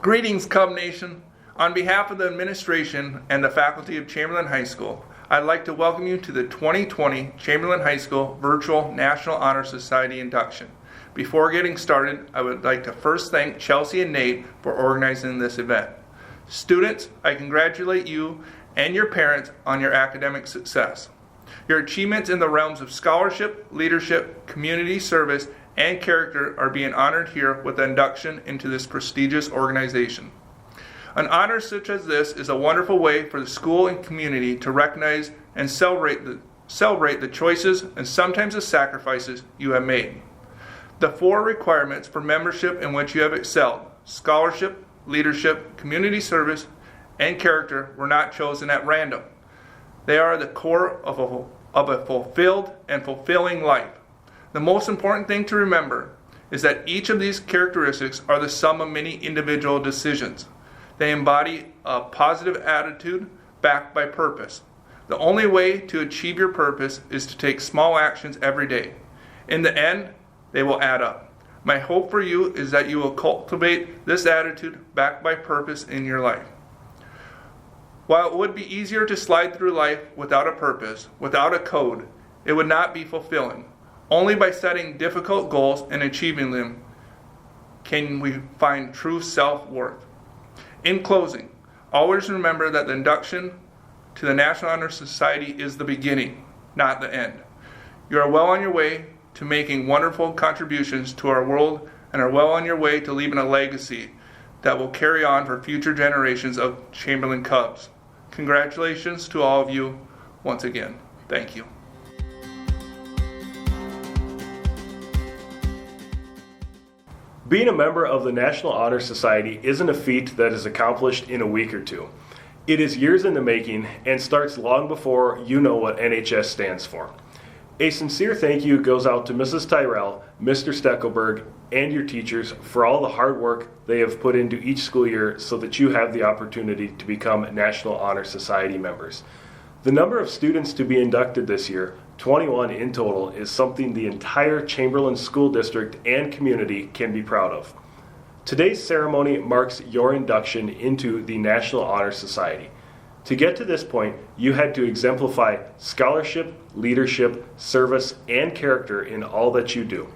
Greetings, Cub Nation. On behalf of the administration and the faculty of Chamberlain High School, I'd like to welcome you to the 2020 Chamberlain High School Virtual National Honor Society Induction. Before getting started, I would like to first thank Chelsea and Nate for organizing this event. Students, I congratulate you and your parents on your academic success. Your achievements in the realms of scholarship, leadership, community service, and character are being honored here with induction into this prestigious organization. An honor such as this is a wonderful way for the school and community to recognize and celebrate the choices and sometimes the sacrifices you have made. The 4 requirements for membership in which you have excelled, scholarship, leadership, community service, and character, were not chosen at random. They are the core of a fulfilled and fulfilling life. The most important thing to remember is that each of these characteristics are the sum of many individual decisions. They embody a positive attitude backed by purpose. The only way to achieve your purpose is to take small actions every day. In the end, they will add up. My hope for you is that you will cultivate this attitude backed by purpose in your life. While it would be easier to slide through life without a purpose, without a code, it would not be fulfilling. Only by setting difficult goals and achieving them can we find true self-worth. In closing, always remember that the induction to the National Honor Society is the beginning, not the end. You are well on your way to making wonderful contributions to our world and are well on your way to leaving a legacy that will carry on for future generations of Chamberlain Cubs. Congratulations to all of you once again. Thank you. Being a member of the National Honor Society isn't a feat that is accomplished in a week or two. It is years in the making and starts long before you know what NHS stands for. A sincere thank you goes out to Mrs. Tyrell, Mr. Steckelberg, and your teachers for all the hard work they have put into each school year so that you have the opportunity to become National Honor Society members. The number of students to be inducted this year, 21 in total, is something the entire Chamberlain School District and community can be proud of. Today's ceremony marks your induction into the National Honor Society. To get to this point, you had to exemplify scholarship, leadership, service, and character in all that you do.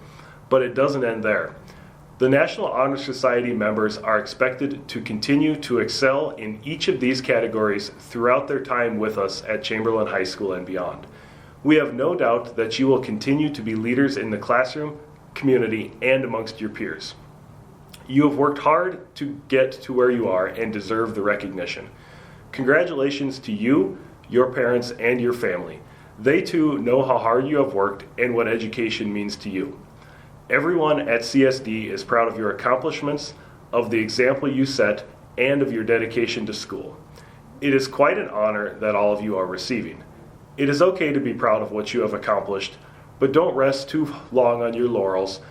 But it doesn't end there. The National Honor Society members are expected to continue to excel in each of these categories throughout their time with us at Chamberlain High School and beyond. We have no doubt that you will continue to be leaders in the classroom, community, and amongst your peers. You have worked hard to get to where you are and deserve the recognition. Congratulations to you, your parents, and your family. They too know how hard you have worked and what education means to you. Everyone at CSD is proud of your accomplishments, of the example you set, and of your dedication to school. It is quite an honor that all of you are receiving. It is okay to be proud of what you have accomplished, but don't rest too long on your laurels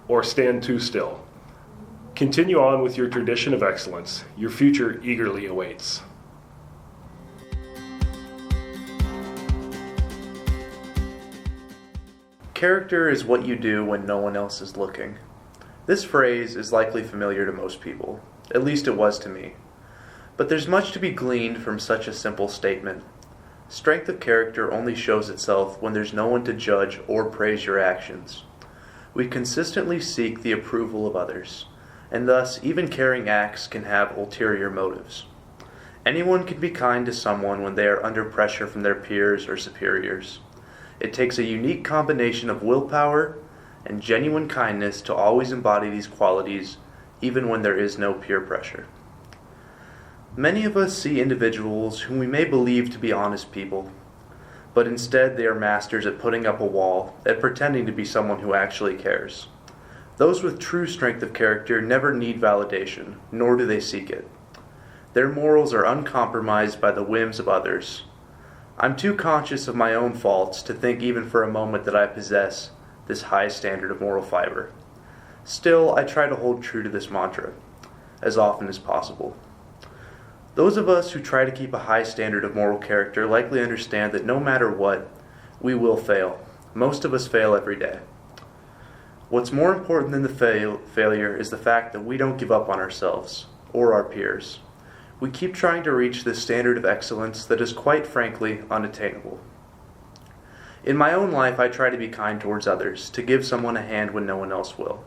or stand too still. Continue on with your tradition of excellence. Your future eagerly awaits. Character is what you do when no one else is looking. This phrase is likely familiar to most people, at least it was to me. But there's much to be gleaned from such a simple statement. Strength of character only shows itself when there's no one to judge or praise your actions. We consistently seek the approval of others, and thus even caring acts can have ulterior motives. Anyone can be kind to someone when they are under pressure from their peers or superiors. It takes a unique combination of willpower and genuine kindness to always embody these qualities, even when there is no peer pressure. Many of us see individuals whom we may believe to be honest people, but instead they are masters at putting up a wall, at pretending to be someone who actually cares. Those with true strength of character never need validation, nor do they seek it. Their morals are uncompromised by the whims of others. I'm too conscious of my own faults to think even for a moment that I possess this high standard of moral fiber. Still, I try to hold true to this mantra, as often as possible. Those of us who try to keep a high standard of moral character likely understand that no matter what, we will fail. Most of us fail every day. What's more important than the failure is the fact that we don't give up on ourselves. or our peers. We keep trying to reach this standard of excellence that is quite frankly unattainable. In my own life, I try to be kind towards others, to give someone a hand when no one else will.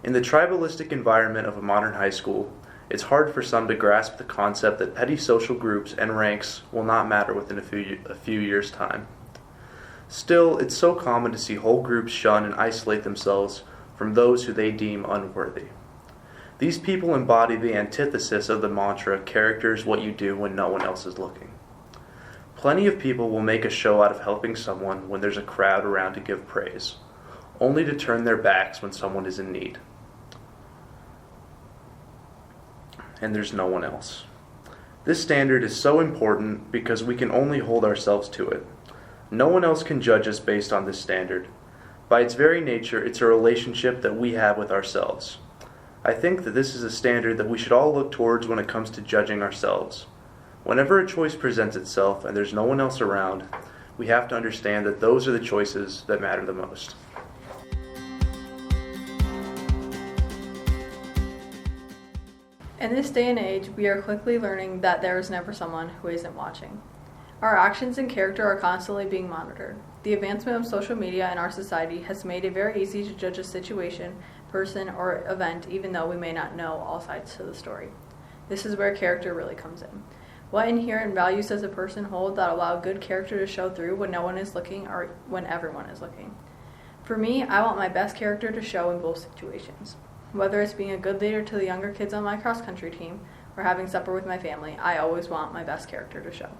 In the tribalistic environment of a modern high school, it's hard for some to grasp the concept that petty social groups and ranks will not matter within a few years' time. Still, it's so common to see whole groups shun and isolate themselves from those who they deem unworthy. These people embody the antithesis of the mantra, character is what you do when no one else is looking. Plenty of people will make a show out of helping someone when there's a crowd around to give praise, only to turn their backs when someone is in need. And there's no one else. This standard is so important because we can only hold ourselves to it. No one else can judge us based on this standard. By its very nature, it's a relationship that we have with ourselves. I think that this is a standard that we should all look towards when it comes to judging ourselves. Whenever a choice presents itself and there's no one else around, we have to understand that those are the choices that matter the most. In this day and age, we are quickly learning that there is never someone who isn't watching. Our actions and character are constantly being monitored. The advancement of social media in our society has made it very easy to judge a situation, person, or event even though we may not know all sides to the story. This is where character really comes in. What inherent values does a person hold that allow good character to show through when no one is looking or when everyone is looking? For me, I want my best character to show in both situations. Whether it's being a good leader to the younger kids on my cross-country team or having supper with my family, I always want my best character to show.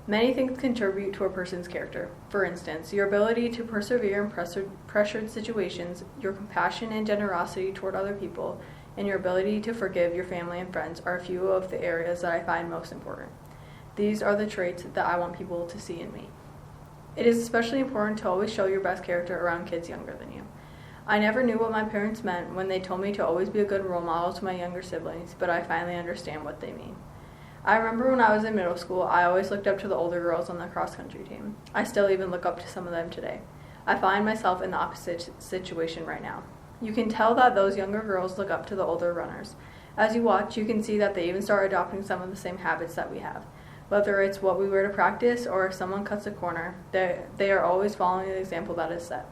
Many things contribute to a person's character. For instance, your ability to persevere in pressured situations, your compassion and generosity toward other people, and your ability to forgive your family and friends are a few of the areas that I find most important. These are the traits that I want people to see in me. It is especially important to always show your best character around kids younger than you. I never knew what my parents meant when they told me to always be a good role model to my younger siblings, but I finally understand what they mean. I remember when I was in middle school, I always looked up to the older girls on the cross-country team. I still even look up to some of them today. I find myself in the opposite situation right now. You can tell that those younger girls look up to the older runners. As you watch, you can see that they even start adopting some of the same habits that we have. Whether it's what we wear to practice or if someone cuts a corner, they are always following the example that is set.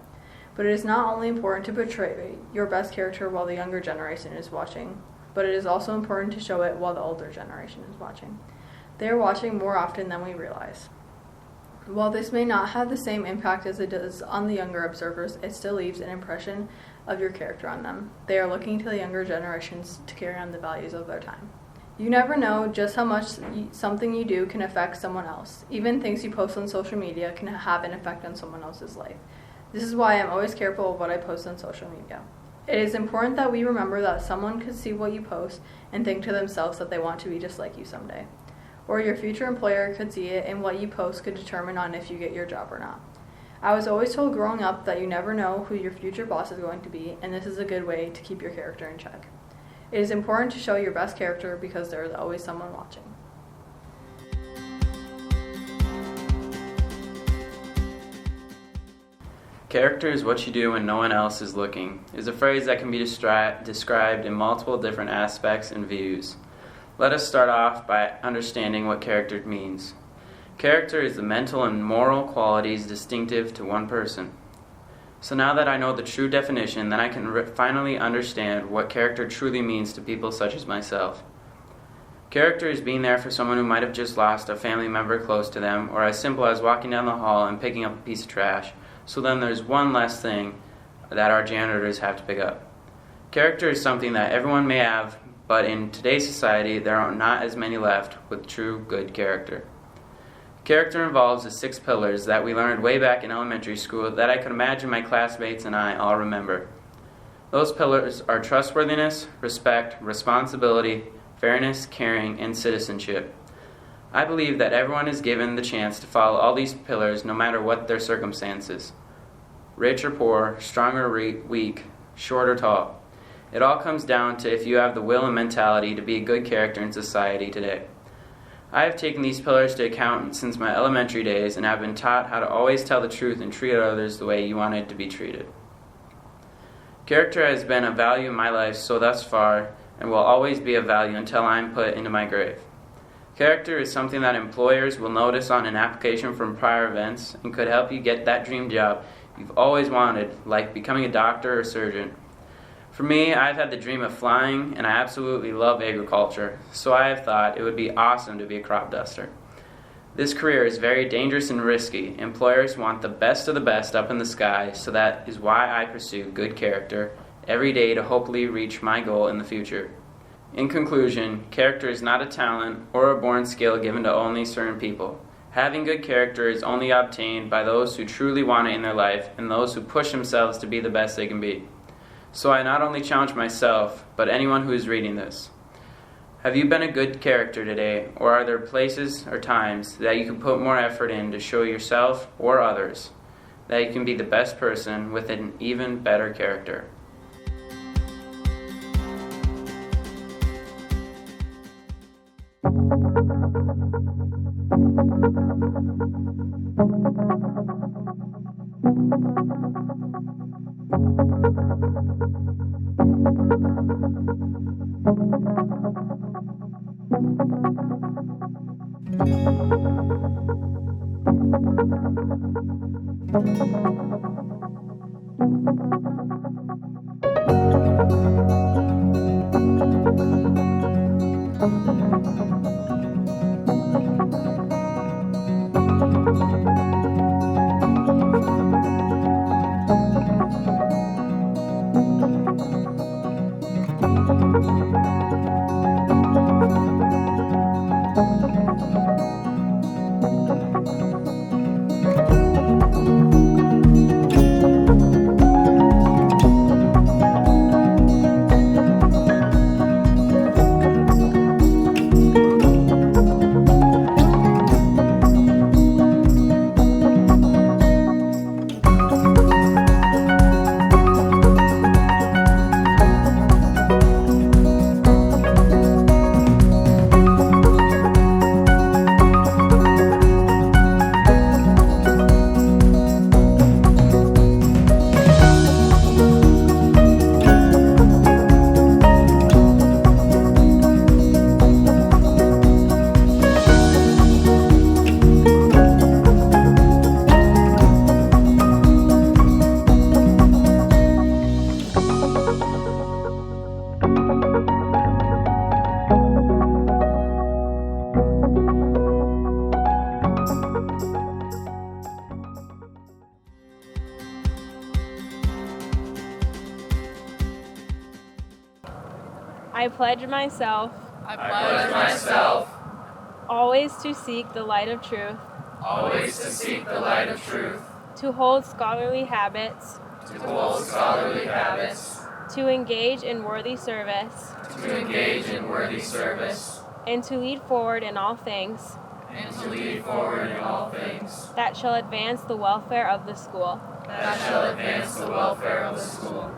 But it is not only important to portray your best character while the younger generation is watching, but it is also important to show it while the older generation is watching. They are watching more often than we realize. While this may not have the same impact as it does on the younger observers, it still leaves an impression of your character on them. They are looking to the younger generations to carry on the values of their time. You never know just how much something you do can affect someone else. Even things you post on social media can have an effect on someone else's life. This is why I'm always careful of what I post on social media. It is important that we remember that someone could see what you post and think to themselves that they want to be just like you someday. Or your future employer could see it and what you post could determine on if you get your job or not. I was always told growing up that you never know who your future boss is going to be, and this is a good way to keep your character in check. It is important to show your best character because there is always someone watching. Character is what you do when no one else is looking is a phrase that can be described in multiple different aspects and views. Let us start off by understanding what character means. Character is the mental and moral qualities distinctive to one person. So now that I know the true definition, then I can finally understand what character truly means to people such as myself. Character is being there for someone who might have just lost a family member close to them, or as simple as walking down the hall and picking up a piece of trash. So then there's one less thing that our janitors have to pick up. Character is something that everyone may have, but in today's society there are not as many left with true good character. Character involves the 6 pillars that we learned way back in elementary school that I could imagine my classmates and I all remember. Those pillars are trustworthiness, respect, responsibility, fairness, caring, and citizenship. I believe that everyone is given the chance to follow all these pillars no matter what their circumstances. Rich or poor, strong or weak, short or tall. It all comes down to if you have the will and mentality to be a good character in society today. I have taken these pillars to account since my elementary days and have been taught how to always tell the truth and treat others the way you wanted to be treated. Character has been a value in my life so thus far, and will always be of value until I am put into my grave. Character is something that employers will notice on an application from prior events and could help you get that dream job you've always wanted, like becoming a doctor or surgeon. For me, I've had the dream of flying, and I absolutely love agriculture, so I have thought it would be awesome to be a crop duster. This career is very dangerous and risky. Employers want the best of the best up in the sky, so that is why I pursue good character every day to hopefully reach my goal in the future. In conclusion, character is not a talent or a born skill given to only certain people. Having good character is only obtained by those who truly want it in their life and those who push themselves to be the best they can be. So I not only challenge myself, but anyone who is reading this. Have you been a good character today, or are there places or times that you can put more effort in to show yourself or others that you can be the best person with an even better character? I pledge myself I pledge myself always to seek the light of truth, always to seek the light of truth, to hold scholarly habits, to hold scholarly habits, to engage in worthy service, to engage in worthy service, and to lead forward in all things and to lead forward in all things that shall advance the welfare of the school. that shall advance the welfare of the school.